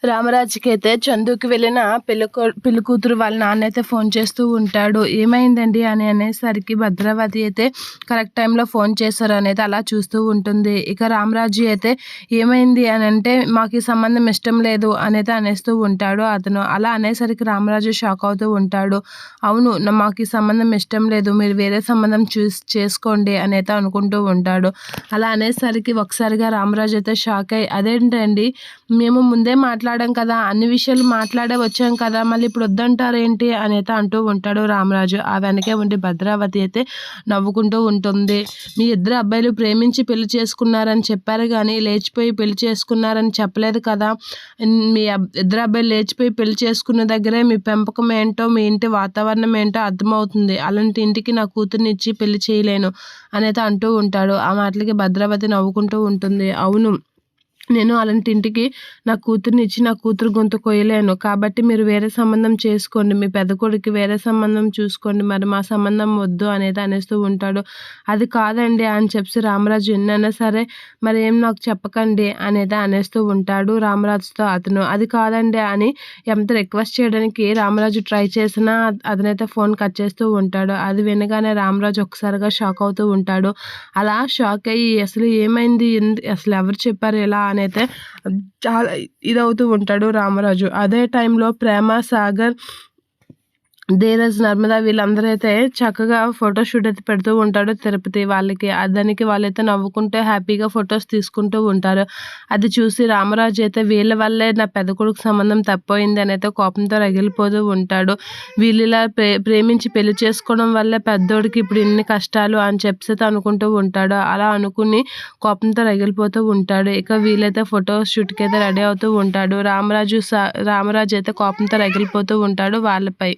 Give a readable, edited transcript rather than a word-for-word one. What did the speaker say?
రామరాజుకైతే చందుకి వెళ్ళిన పెళ్లి కూతురు వాళ్ళ నాన్న అయితే ఫోన్ చేస్తూ ఉంటాడు. ఏమైందండి అని అనేసరికి భద్రావతి అయితే కరెక్ట్ టైంలో ఫోన్ చేశారు అనేది అలా చూస్తూ ఉంటుంది. ఇక రామరాజు అయితే ఏమైంది అని అంటే మాకు ఈ సంబంధం ఇష్టం లేదు అనేది అనేస్తూ ఉంటాడు అతను. అలా అనేసరికి రామరాజు షాక్ అవుతూ ఉంటాడు. అవును, మాకు ఈ సంబంధం ఇష్టం లేదు, మీరు వేరే సంబంధం చేసుకోండి అనేది అనుకుంటూ ఉంటాడు. అలా అనేసరికి ఒకసారిగా రామరాజు అయితే షాక్ అయ్యి అదేంటండి, మేము ముందే మాట్లాడాం కదా, అన్ని విషయాలు మాట్లాడే వచ్చాం కదా, మళ్ళీ ఇప్పుడు వద్దంటారేంటి అనేది అంటూ ఉంటాడు రామరాజు. ఆ వెనకే ఉండి భద్రావతి అయితే నవ్వుకుంటూ ఉంటుంది. మీ ఇద్దరు అబ్బాయిలు ప్రేమించి పెళ్లి చేసుకున్నారని చెప్పారు కానీ లేచిపోయి పెళ్లి చేసుకున్నారని చెప్పలేదు కదా. మీ ఇద్దరు అబ్బాయిలు లేచిపోయి పెళ్లి చేసుకున్న దగ్గరే మీ పెంపకం ఏంటో, మీ ఇంటి వాతావరణం ఏంటో అర్థమవుతుంది. అలాంటి ఇంటికి నా కూతుర్ని ఇచ్చి పెళ్లి చేయలేను అనేది అంటూ ఉంటాడు. ఆ మాటలకి భద్రావతి నవ్వుకుంటూ ఉంటుంది. అవును, నేను అలాంటి ఇంటికి నా కూతుర్ని ఇచ్చి నా కూతురు గొంతు కొయ్యలేను, కాబట్టి మీరు వేరే సంబంధం చేసుకోండి, మీ పెద్ద కొడుకు వేరే సంబంధం చూసుకోండి, మరి మా సంబంధం వద్దు అనేది అనేస్తూ ఉంటాడు. అది కాదండి అని చెప్పి రామరాజు ఎన్నైనా సరే మరి ఏం నాకు చెప్పకండి అనేది అనేస్తూ ఉంటాడు రామరాజుతో అతను. అది కాదండి అని ఎంత రిక్వెస్ట్ చేయడానికి రామరాజు ట్రై చేసినా అతనైతే ఫోన్ కట్ చేస్తూ ఉంటాడు. అది వినగానే రామరాజు ఒకసారిగా షాక్ అవుతూ ఉంటాడు. అలా షాక్ అయ్యి అసలు ఏమైంది, అసలు ఎవరు చెప్పారు ఇలా అయితే చాలా ఇదవుతూ ఉంటాడు రామరాజు. అదే టైంలో ప్రేమ, సాగర్, ధీరజ్, నర్మద వీళ్ళందరూ అయితే చక్కగా ఫోటోషూట్ అయితే పెడుతూ ఉంటాడు తిరుపతి వాళ్ళకి. దానికి వాళ్ళైతే నవ్వుకుంటూ హ్యాపీగా ఫొటోస్ తీసుకుంటూ ఉంటారు. అది చూసి రామరాజు అయితే వీళ్ళ వల్లే నా పెద్ద కొడుకు సంబంధం తప్పిపోయింది అని అయితే కోపంతో రగిలిపోతూ ఉంటాడు. వీళ్ళు ఇలా ప్రేమించి పెళ్లి చేసుకోవడం వల్లే పెద్దోడికి ఇప్పుడు ఇన్ని కష్టాలు అని చెప్పి అనుకుంటూ ఉంటాడు. అలా అనుకుని కోపంతో రగిలిపోతూ ఉంటాడు. ఇక వీళ్ళైతే ఫోటోషూట్కి అయితే రెడీ అవుతూ ఉంటాడు. రామరాజు అయితే కోపంతో రగిలిపోతూ ఉంటాడు వాళ్ళపై.